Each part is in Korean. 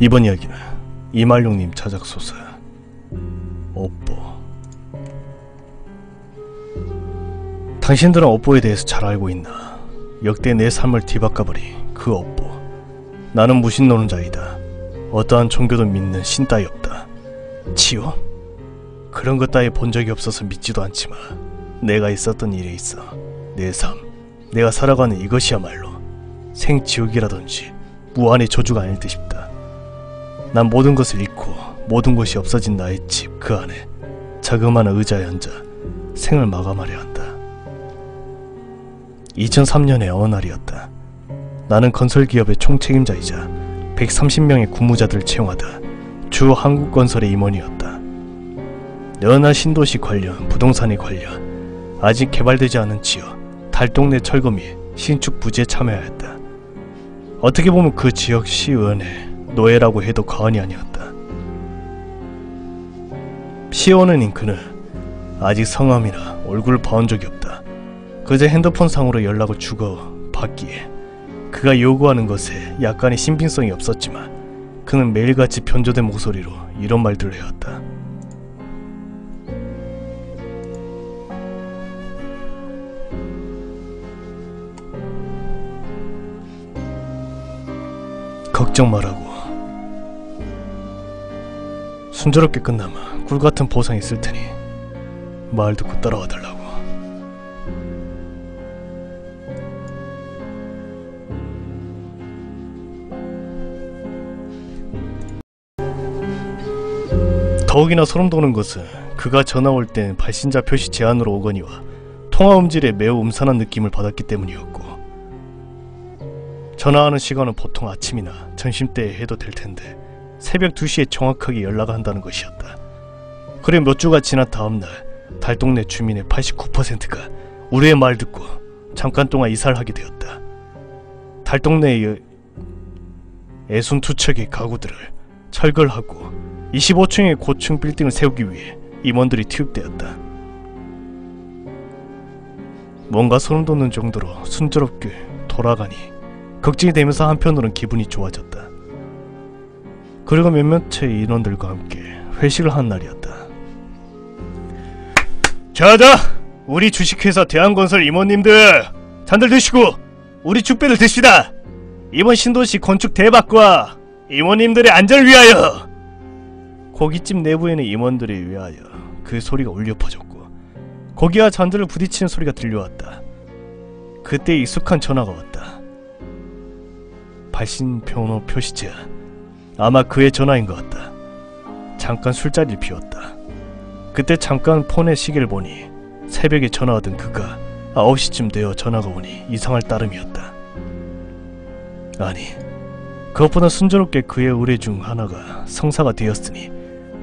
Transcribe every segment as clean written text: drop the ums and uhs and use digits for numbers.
이번 이야기는 이말룡님 자작소설 업보. 당신들은 업보에 대해서 잘 알고 있나? 역대 내 삶을 뒤바꿔버린 그 업보. 나는 무신론자이다. 어떠한 종교도 믿는 신 따위 없다. 지원? 그런 것 따위 본 적이 없어서 믿지도 않지만 내가 있었던 일에 있어 내 삶, 내가 살아가는 이것이야말로 생지옥이라든지 무한의 저주가 아닐 듯 싶다. 난 모든 것을 잃고 모든 것이 없어진 나의 집 그 안에 자그마한 의자에 앉아 생을 마감하려 한다. 2003년의 어느 날이었다. 나는 건설기업의 총책임자이자 130명의 근무자들을 채용하다 주 한국건설의 임원이었다. 어느 날 신도시 관련, 부동산에 관련 아직 개발되지 않은 지역, 달동네 철거 및 신축 부지에 참여하였다. 어떻게 보면 그 지역 시의원의 노예라고 해도 과언이 아니었다. 시의원인 그는 아직 성함이나 얼굴을 봐온 적이 없다. 그저 핸드폰 상으로 연락을 주고 받기에 그가 요구하는 것에 약간의 신빙성이 없었지만 그는 매일같이 변조된 목소리로 이런 말들을 해왔다. 걱정 말라고. 순조롭게 끝나면 꿀같은 보상이 있을 테니 말 듣고 따라와 달라고. 더욱이나 소름 돋는 것은 그가 전화 올 땐 발신자 표시 제한으로 오거니와 통화 음질에 매우 음산한 느낌을 받았기 때문이었고, 전화하는 시간은 보통 아침이나 점심때에 해도 될 텐데 새벽 2시에 정확하게 연락을 한다는 것이었다. 그리고 몇 주가 지난 다음날 달동네 주민의 89%가 우리의 말 듣고 잠깐 동안 이사를 하게 되었다. 달동네의 애순투척의 가구들을 철거하고 25층의 고층 빌딩을 세우기 위해 임원들이 투입되었다. 뭔가 소름 돋는 정도로 순조롭게 돌아가니 걱정이 되면서 한편으로는 기분이 좋아졌다. 그리고 몇몇의 인원들과 함께 회식을 한 날이었다. 자자! 우리 주식회사 대한건설 임원님들 잔들 드시고 우리 축배를 드시다! 이번 신도시 건축 대박과 임원님들의 안전을 위하여! 고깃집 내부에는 임원들을 위하여 그 소리가 울려 퍼졌고 고기와 잔들을 부딪히는 소리가 들려왔다. 그때 익숙한 전화가 왔다. 발신번호 표시 제한. 아마 그의 전화인 것 같다. 잠깐 술자리를 비웠다. 그때 잠깐 폰의 시계를 보니 새벽에 전화하던 그가 9시쯤 되어 전화가 오니 이상할 따름이었다. 아니, 그것보다 순조롭게 그의 의뢰 중 하나가 성사가 되었으니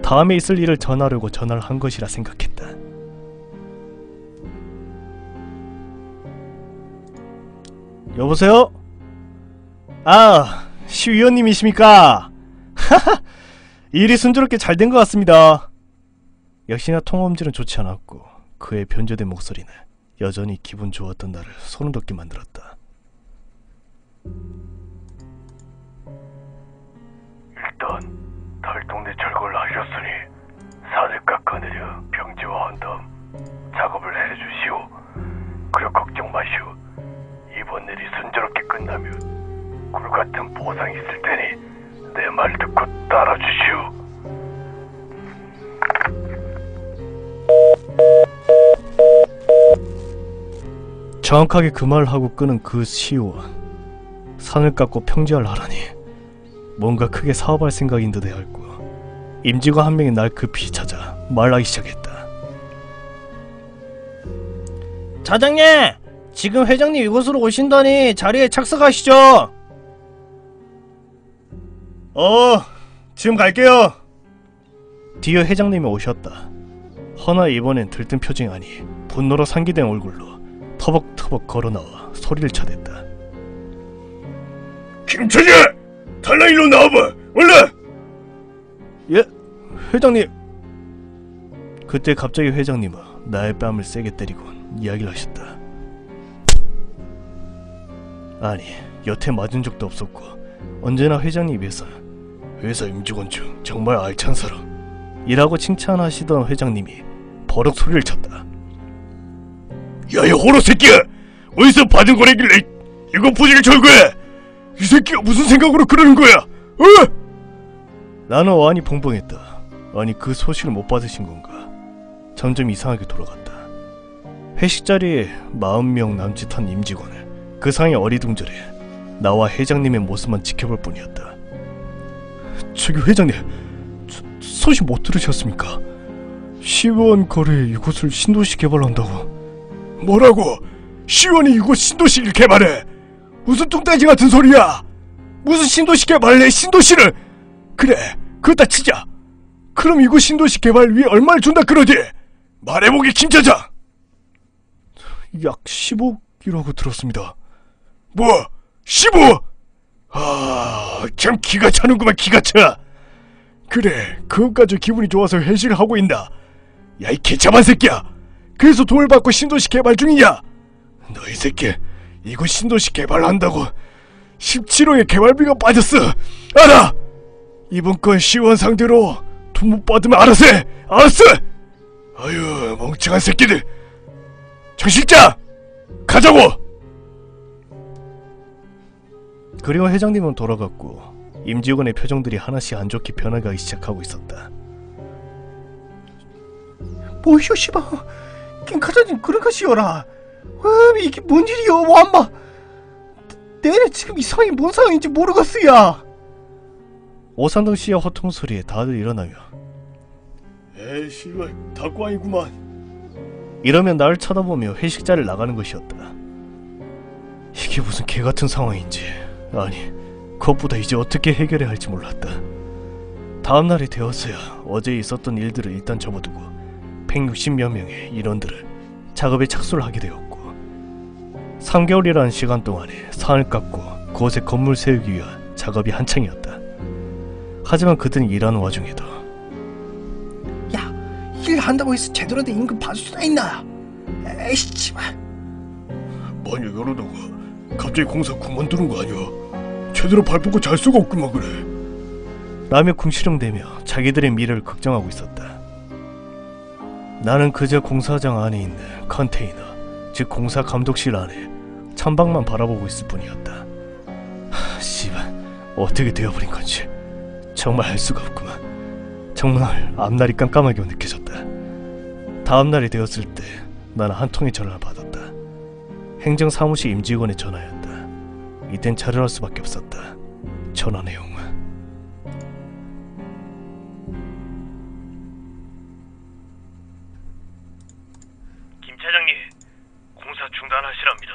다음에 있을 일을 전하려고 전화를 한 것이라 생각했다. 여보세요? 아, 시위원님이십니까? 하하! 일이 순조롭게 잘 된 것 같습니다. 역시나 통화 음질은 좋지 않았고 그의 변조된 목소리는 여전히 기분 좋았던 나를 소름 돋게 만들었다. 일단 달동네 철거를 하셨으니 산을 깎아내려 병지화한 다음 작업을 해주시오. 그리고 걱정 마시오. 이번 일이 순조롭게 끝나면 꿀같은 보상이 있을 테니 내 말 듣고 따라주시오. 정확하게 그 말을 하고 끄는 그 시의원. 산을 깎고 평지화를 하라니 뭔가 크게 사업할 생각인 듯 해였고 임직원 한 명이 날 급히 찾아 말하기 시작했다. 차장님! 지금 회장님 이곳으로 오신다니 자리에 착석하시죠. 지금 갈게요. 뒤에 회장님이 오셨다. 허나 이번엔 들뜬 표정이 아니 분노로 상기된 얼굴로 터벅터벅 걸어나와 소리를 쳐댔다. 김차장! 달랑 일로 나와봐! 얼른! 예? 회장님! 그때 갑자기 회장님은 나의 뺨을 세게 때리곤 이야기를 하셨다. 아니, 여태 맞은 적도 없었고 언제나 회장님 입에서 회사 임직원 중 정말 알찬 사람 이라고 칭찬하시던 회장님이 버럭 소리를 쳤다. 야이 호로 새끼야! 어디서 받은 거래길래 이거 부지를 철거해! 이 새끼가 무슨 생각으로 그러는 거야? 어? 나는 어안이 벙벙했다. 아니 그 소식을 못 받으신 건가? 점점 이상하게 돌아갔다. 회식 자리에 40명 남짓한 임직원을 그 상에 어리둥절해 나와 회장님의 모습만 지켜볼 뿐이었다. 저기 회장님, 소식 못 들으셨습니까? 시의원 거래에 이곳을 신도시 개발한다고. 뭐라고? 시의원이 이곳 신도시를 개발해? 무슨 뚱딴지 같은 소리야! 무슨 신도시 개발을 해, 신도시를! 그래, 그렇다 치자! 그럼 이곳 신도시 개발 위에 얼마를 준다 그러지? 말해보게 김 차장! 약 10억이라고 들었습니다. 뭐? 15? 아, 참 기가 차는구만, 기가 차! 그래, 그것까지 기분이 좋아서 회식을 하고 있나? 야, 이 개참한 새끼야! 그래서 돈을 받고 신도시 개발 중이냐? 너 이 새끼, 이거 신도시 개발한다고 17억의 개발비가 빠졌어! 알아! 이번 건 시의원 상대로 돈 못 받으면 알아서 해! 알았어! 아유, 멍청한 새끼들! 정 실장! 가자고! 그리고 회장님은 돌아갔고 임직원의 표정들이 하나씩 안 좋게 변해가기 시작하고 있었다. 뭐시오 씨발, 김 과장님 그런 것이여라. 이게 뭔 일이여 완마. 내내 지금 이 상황이 뭔 상황인지 모르겠어야. 오산동 씨의 호통 소리에 다들 일어나며 에이 씨발 닭광이구만. 이러면 나를 쳐다보며 회식 자리를 나가는 것이었다. 이게 무슨 개같은 상황인지, 아니 그것보다 이제 어떻게 해결해야 할지 몰랐다. 다음날이 되었어야 어제 있었던 일들을 일단 접어두고 160여 명의 인원들을 작업에 착수를 하게 되었고 3개월이라는 시간 동안에 산을 깎고 그곳에 건물 세우기 위한 작업이 한창이었다. 하지만 그들은 일하는 와중에도 야, 일 한다고 해서 제대로 된 임금 받을 수가 있나? 에이씨 씨발. 만약 이러다가 갑자기 공사 그만두는 거 아니야? 제대로 발붙고 잘 수가 없구만 그래. 라며 궁시렁대며 자기들의 미래를 걱정하고 있었다. 나는 그저 공사장 안에 있는 컨테이너, 즉 공사 감독실 안에 창밖만 바라보고 있을 뿐이었다. 씨발, 어떻게 되어버린 건지 정말 알 수가 없구만. 정말 앞날이 깜깜하게 느껴졌다. 다음날이 되었을 때 나는 한 통의 전화를 받았다. 행정사무실 임직원의 전화였다. 이땐 자료할 수밖에 없었다. 전화 내용은 김 차장님, 공사 중단하시랍니다.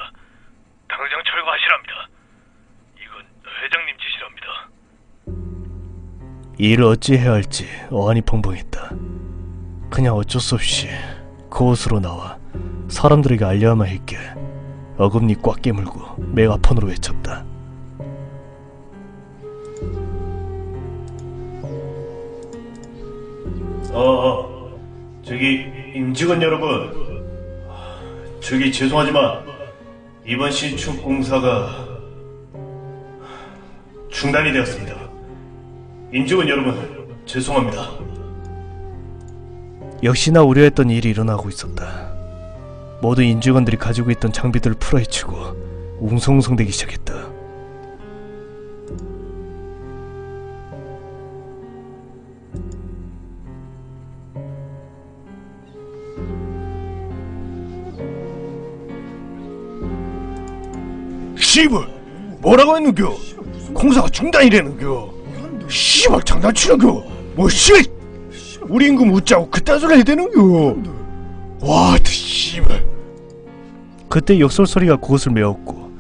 당장 철거하시랍니다. 이건 회장님 지시랍니다. 이 일을 어찌해야 할지 어안이 벙벙했다. 그냥 어쩔 수 없이 그곳으로 나와 사람들에게 알려야만 했기에 어금니 꽉 깨물고 메가폰으로 외쳤다. 저기 임직원 여러분, 저기 죄송하지만 이번 신축 공사가 중단이 되었습니다. 임직원 여러분, 죄송합니다. 역시나 우려했던 일이 일어나고 있었다. 모든 임직원들이 가지고 있던 장비들을 풀어헤치고 웅성웅성대기 시작했다. 씨발, 뭐라고 했는겨? 공사가 중단이라는겨. 씨발, 장난치는겨. 뭐 씨, 우리 임금 웃자고 그딴 소리 해야 되는겨. 와, 씨발. 그때 욕설 소리가 그곳을 메웠고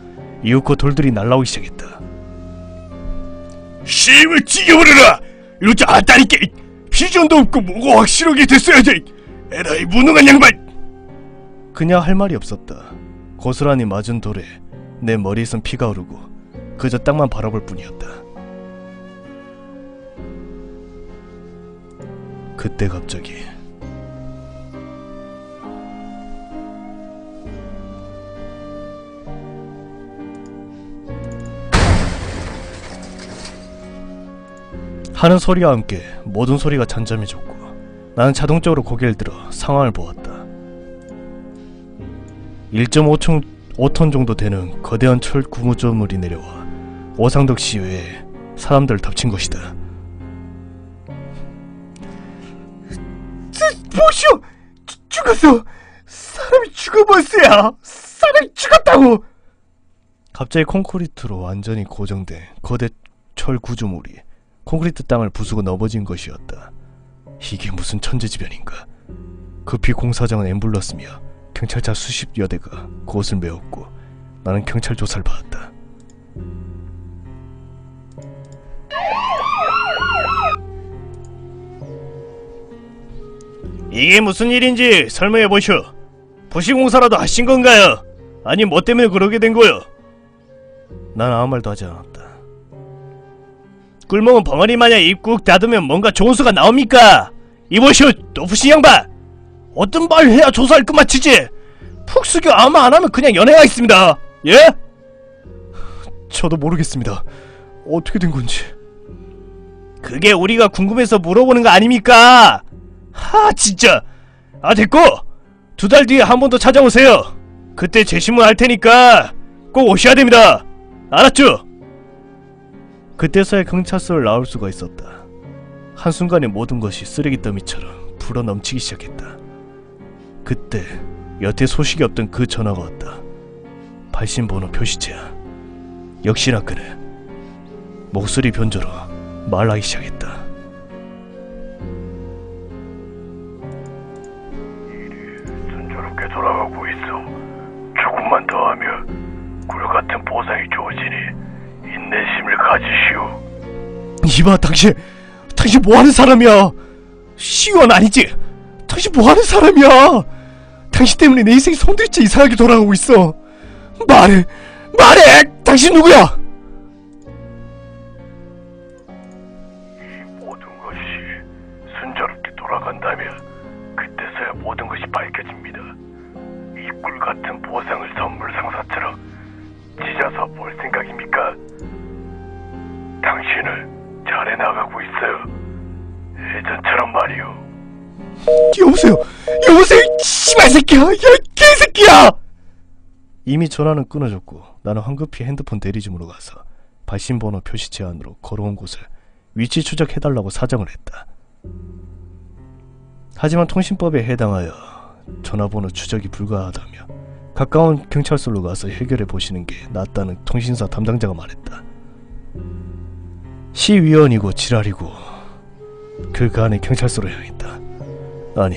이윽고 돌들이 날라오기 시작했다. 씨발, 찌겨버려라. 이러지 않다니까. 비전도 없고 뭐가 확실하게 됐어야지. 에라이 무능한 양반. 그냥 할 말이 없었다. 고스란히 맞은 돌에 내 머리에선 피가 흐르고 그저 땅만 바라볼 뿐이었다. 그때 갑자기 하는 소리와 함께 모든 소리가 잠잠해졌고 나는 자동적으로 고개를 들어 상황을 보았다. 1.5톤 정도 되는 거대한 철 구조물이 내려와 오상덕 씨 외에 사람들을 덮친 것이다. 보시오! 죽었어! 사람이 죽어버렸어요! 사람이 죽었다고! 갑자기 콘크리트로 완전히 고정된 거대 철 구조물이 콘크리트 땅을 부수고 넘어진 것이었다. 이게 무슨 천재지변인가. 급히 공사장은 앰뷸런스며 경찰차 수십여 대가 그곳을 메웠고 나는 경찰 조사를 받았다. 이게 무슨 일인지 설명해 보시오. 부실공사라도 하신 건가요? 아니 뭐 때문에 그러게 된 거요? 난 아무 말도 하지 않았다. 꿀먹은 벙어리 마냥 입 꾹 닫으면 뭔가 좋은 수가 나옵니까? 이보시오 노프신 양반! 어떤 말 해야 조사를 끝마치지? 푹 숙여 아무 안 하면 그냥 연애가 있습니다. 예? 저도 모르겠습니다. 어떻게 된 건지. 그게 우리가 궁금해서 물어보는 거 아닙니까? 하 진짜. 아 됐고 2달 뒤에 한 번 더 찾아오세요. 그때 재심문 할 테니까 꼭 오셔야 됩니다. 알았죠? 그때서야 경찰서를 나올 수가 있었다. 한순간에 모든 것이 쓰레기 더미처럼 불어넘치기 시작했다. 그때 여태 소식이 없던 그 전화가 왔다. 발신번호 표시체야. 역시나 그는 목소리 변조로 말하기 시작했다. 일이 순조롭게 돌아가고 있어. 조금만 더 하면 꿀같은 보상이 주어지니 인내심을 가지시오. 이봐 당신 뭐하는 사람이야? 시의원 아니지? 당신 뭐하는 사람이야? 당신 때문에 내 인생이 송두리째 이상하게 돌아가고 있어. 말해! 당신 누구야? 이 모든 것이 순조롭게 돌아간다면 그때서야 모든 것이 밝혀집니다. 이 꿀같은 보상을 선물 상사처럼 찢어서 볼 생각입니까? 당신은 잘해 나가고 있어요. 예전처럼 말이오. 여보세요 씨발 새끼야! 야 개새끼야! 이미 전화는 끊어졌고 나는 황급히 핸드폰 대리점으로 가서 발신번호 표시체 안으로 걸어온 곳을 위치 추적해달라고 사정을 했다. 하지만 통신법에 해당하여 전화번호 추적이 불가하다며 가까운 경찰서로 가서 해결해 보시는 게 낫다는 통신사 담당자가 말했다. 시위원이고 지랄이고 그 안에 경찰서로 향했다. 아니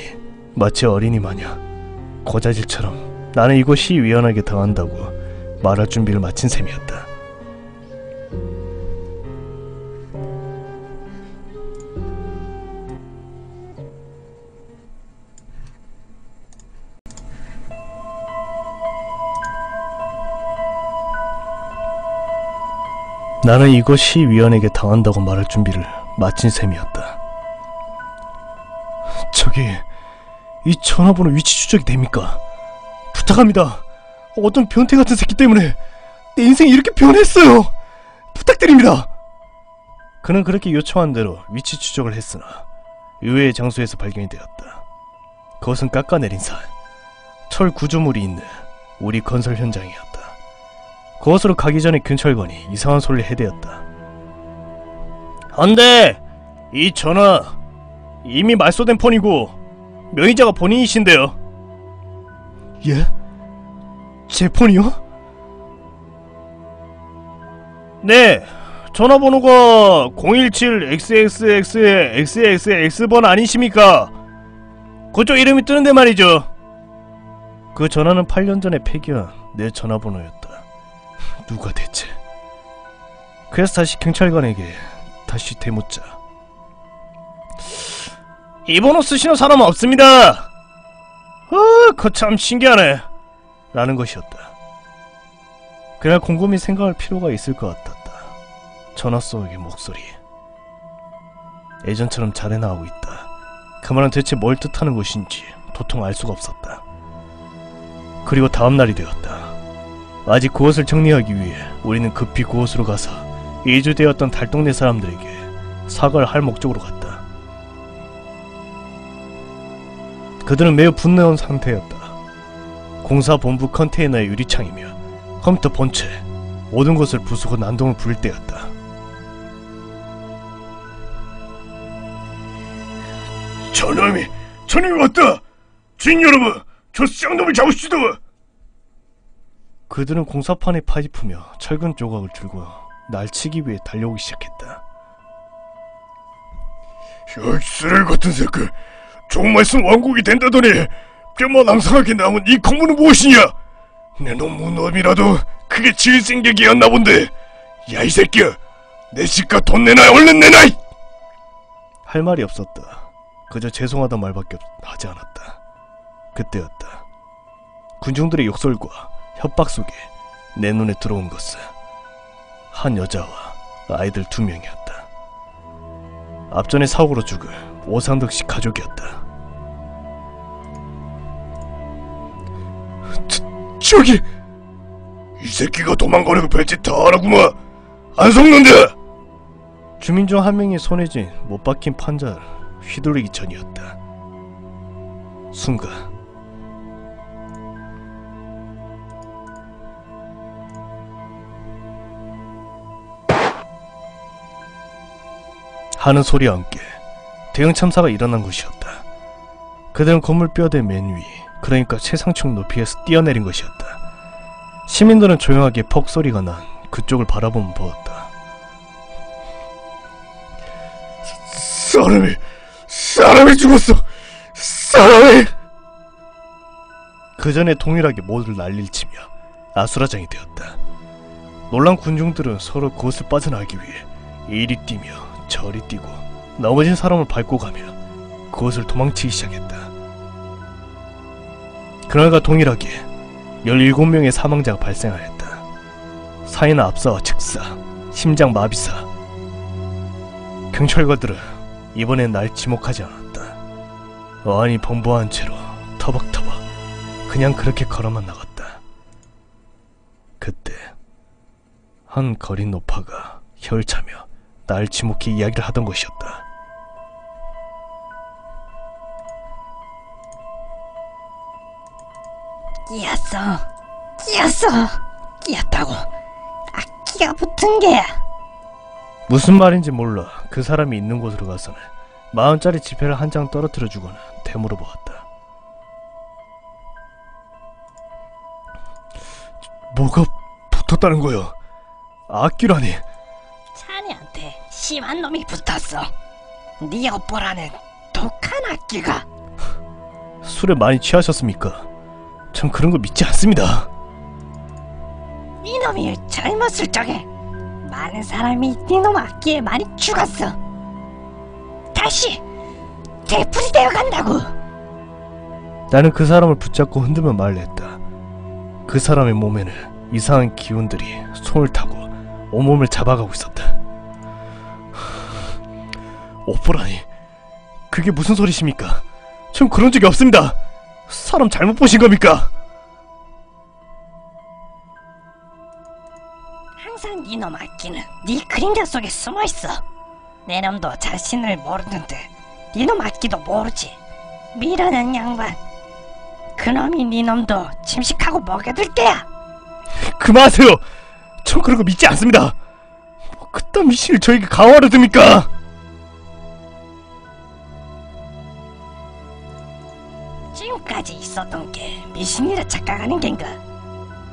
마치 어린이 마냥 고자질처럼 나는 이곳 시위원에게 당한다고 말할 준비를 마친 셈이었다. 나는 이곳 시위원에게 당한다고 말할 준비를 마친 셈이었다. 저기 이 전화번호 위치 추적이 됩니까? 부탁합니다. 어떤 변태 같은 새끼 때문에 내 인생이 이렇게 변했어요. 부탁드립니다. 그는 그렇게 요청한 대로 위치 추적을 했으나 의외의 장소에서 발견이 되었다. 그것은 깎아내린 산, 철 구조물이 있는 우리 건설 현장이었다. 그곳으로 가기 전에 경찰관이 이상한 소리를 해대었다. 안돼! 이 전화 이미 말소된 폰이고 명의자가 본인이신데요. 예? 제 폰이요? 네, 전화번호가 017XXX의 XXX번 아니십니까? 그쪽 이름이 뜨는데 말이죠. 그 전화는 8년 전에 폐기한 내 전화번호였다. 누가 대체? 그래서 다시 경찰관에게 다시 되묻자. 이 번호 쓰시는 사람은 없습니다. 그거 참 신기하네 라는 것이었다. 그날 곰곰이 생각할 필요가 있을 것 같았다. 전화 속의 목소리 예전처럼 잘해 나가고 있다. 그 말은 대체 뭘 뜻하는 것인지 도통 알 수가 없었다. 그리고 다음날이 되었다. 아직 그것을 정리하기 위해 우리는 급히 그곳으로 가서 이주되었던 달동네 사람들에게 사과를 할 목적으로 갔다. 그들은 매우 분노한 상태였다. 공사본부 컨테이너의 유리창이며 컴퓨터 본체 모든 것을 부수고 난동을 부릴 때였다. 저놈이 왔다! 주인 여러분, 저 쌍놈을 잡으시다! 그들은 공사판에 파집으며 철근 조각을 들고 날 치기 위해 달려오기 시작했다. 쓰레기 같은 새끼! 좋은 말씀 왕국이 된다더니 뼈만 앙상하게 남은 이 공문은 무엇이냐? 내 놈이라도 그게 질 생각이었나 본데. 야, 이 새끼야! 내 집값 돈 내놔! 얼른 내놔! 할 말이 없었다. 그저 죄송하다 말밖에 하지 않았다. 그때였다. 군중들의 욕설과 협박 속에 내 눈에 들어온 것은 한 여자와 아이들 2명이었다. 앞전에 사고로 죽을 오상덕 씨 가족이었다. 저기! 이 새끼가 도망가려고 별짓 다 하라구만! 안 속는다! 주민 중 한 명이 손에 쥔 못 박힌 판자를 휘두르기 전이었다. 순간 하는 소리와 함께 대형 참사가 일어난 곳이었다. 그들은 건물 뼈대 맨 위, 그러니까 최상층 높이에서 뛰어내린 것이었다. 시민들은 조용하게 퍽소리가 난 그쪽을 바라보면 보았다. 사람이 죽었어! 사람이! 그 전에 동일하게 모두를 난리를 치며 아수라장이 되었다. 놀란 군중들은 서로 그곳을 빠져나가기 위해 이리 뛰며 저리 뛰고 넘어진 사람을 밟고 가며 그곳을 도망치기 시작했다. 그날과 동일하게 17명의 사망자가 발생하였다. 사인은 압사와 즉사, 심장 마비사. 경찰관들은 이번엔 날 지목하지 않았다. 어안이 벙벙한 채로 터벅터벅 그냥 그렇게 걸어만 나갔다. 그때 한 거린 노파가 혀를 차며 날 지목해 이야기를 하던 것이었다. 끼었다고. 끼가 붙은 게. 무슨 말인지 몰라 그 사람이 있는 곳으로 가서는 10,000원짜리 지폐를 한 장 떨어뜨려 주거나 되물어 보았다. 뭐가 붙었다는 거야? 악기라니. 자네한테 심한 놈이 붙었어. 네 오빠라는 독한 악기가. 술에 많이 취하셨습니까? 전 그런 거 믿지 않습니다. 이놈이 젊었을 적에 많은 사람이 이놈 악기에 많이 죽었어. 다시 되풀이 되어 간다고. 나는 그 사람을 붙잡고 흔들며 말을 했다. 그 사람의 몸에는 이상한 기운들이 손을 타고 온몸을 잡아가고 있었다. 오뽀라니, 그게 무슨 소리십니까? 전 그런 적이 없습니다. 사람 잘못 보신 겁니까? 항상 이놈 악기는 네 그림자 속에 숨어있어. 내 놈도 자신을 모르는데 니놈 악기도 모르지. 미라는 양반, 그놈이 니놈도 침식하고 먹여둘 게야. 그만하세요. 전 그런 거 믿지 않습니다. 뭐 그딴 미신을 저에게 강화하려 듭니까? 지금까지 있었던 게 미신이라 착각하는 겐가?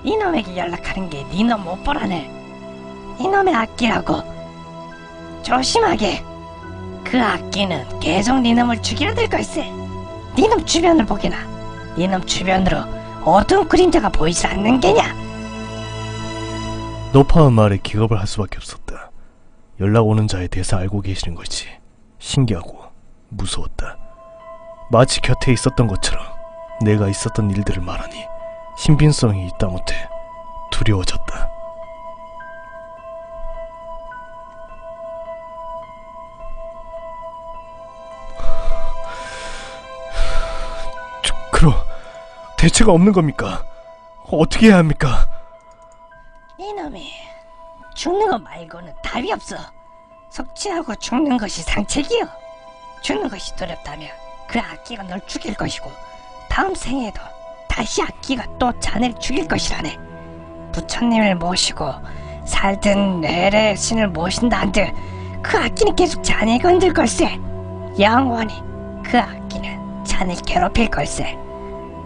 이놈에게 연락하는 게 니놈 오뽀라네. 이놈의 악기라고. 조심하게. 그 악기는 계속 니놈을 죽이려 들 걸세. 니놈 주변을 보게나. 니놈 주변으로 어두운 그림자가 보이지 않는 게냐? 노파의 말에 기겁을 할 수밖에 없었다. 연락 오는 자에 대해서 알고 계시는 것이 신기하고 무서웠다. 마치 곁에 있었던 것처럼 내가 있었던 일들을 말하니 신빙성이 있다 못해 두려워졌다. 그럼 대체가 없는 겁니까? 어떻게 해야 합니까? 이놈이 죽는 거 말고는 답이 없어. 속죄하고 죽는 것이 상책이여. 죽는 것이 두렵다면 그 악기가 널 죽일 것이고 다음 생에도 다시 악기가 또 자네를 죽일 것이라네. 부처님을 모시고 살든 내래 신을 모신다 한들 그 악기는 계속 자네를 건들 걸세. 영원히 그 악기는 자네를 괴롭힐 걸세.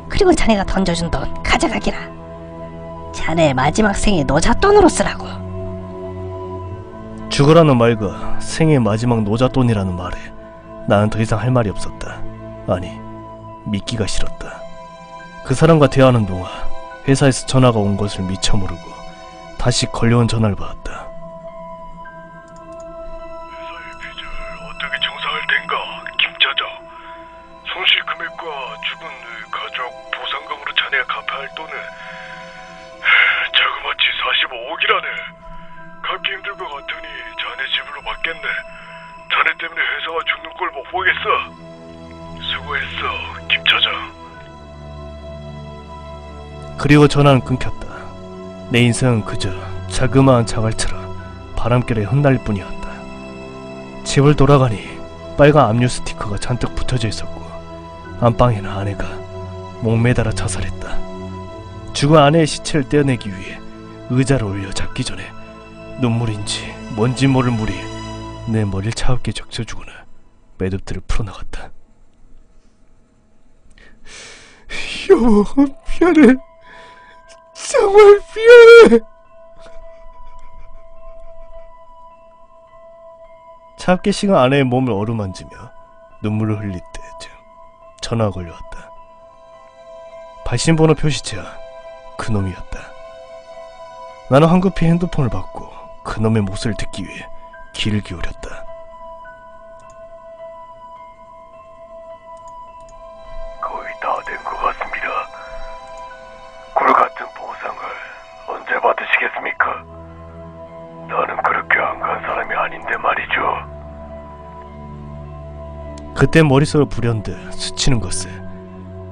그리고 자네가 던져준 돈 가져가기라. 자네의 마지막 생의 노잣돈으로 쓰라고. 죽으라는 말과 생의 마지막 노잣돈이라는 말에 나는 더 이상 할 말이 없었다. 아니, 믿기가 싫었다. 그 사람과 대화하는 동안 회사에서 전화가 온 것을 미처 모르고 다시 걸려온 전화를 받았다. 회사의 빚을 어떻게 정상할 텐가, 김 차장. 손실 금액과 죽은 가족 보상금으로 자네가 갚아야 할 돈은 자그마치 45억이라네. 갚기 힘들 것 같으니 자네 집으로 받겠네. 자네 때문에 회사가 죽는 걸 못 보겠어. 수고했어, 김 차장. 그리고 전화는 끊겼다. 내 인생은 그저 자그마한 자갈처럼 바람결에 흩날릴 뿐이었다. 집을 돌아가니 빨간 압류 스티커가 잔뜩 붙어져 있었고 안방에는 아내가 목매달아 자살했다. 죽은 아내의 시체를 떼어내기 위해 의자를 올려 잡기 전에 눈물인지 뭔지 모를 물이 내 머리를 차갑게 적셔주고는 매듭들을 풀어나갔다. 여보, 미안해. 정말 미안해. 차갑게 식은 아내의 몸을 어루만지며 눈물을 흘릴 때쯤 전화가 걸려왔다. 발신번호 표시체야 그놈이었다. 나는 황급히 핸드폰을 받고 그놈의 목소리를 듣기 위해 귀를 기울였다. 거의 다 된 것 같습니다. 굴 같은 보상을 언제 받으시겠습니까? 나는 그렇게 안간 사람이 아닌데 말이죠. 그때 머릿속을 불현듯 스치는 것에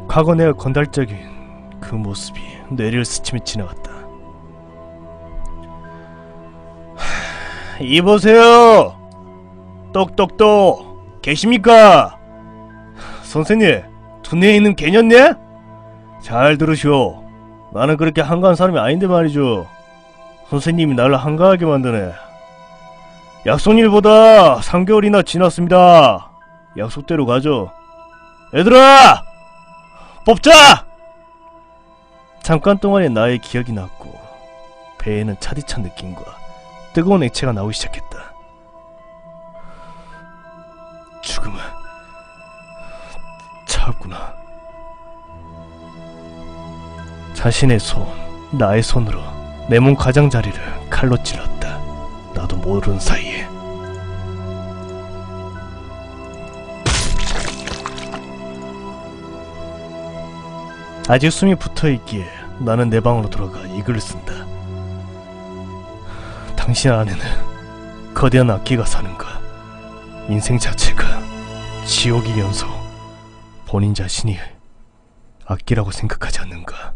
과거 내가 건달적인 그 모습이 뇌리를 스치며 지나갔다. 이보세요. 똑똑똑 계십니까? 선생님, 두뇌에 있는 개년네? 잘 들으시오. 나는 그렇게 한가한 사람이 아닌데 말이죠. 선생님이 나를 한가하게 만드네. 약속일보다 3개월이나 지났습니다. 약속대로 가죠. 얘들아! 뽑자! 잠깐 동안에 나의 기억이 났고 배에는 차디찬 느낌과 뜨거운 액체가 나오기 시작했다. 죽음은 차갑구나. 자신의 손, 나의 손으로 내 몸 가장자리를 칼로 찔렀다. 나도 모르는 사이에. 아직 숨이 붙어있기에 나는 내 방으로 돌아가 이 글을 쓴다. 당신 안에는 거대한 악기가 사는가? 인생 자체가 지옥이면서 본인 자신이 악기라고 생각하지 않는가?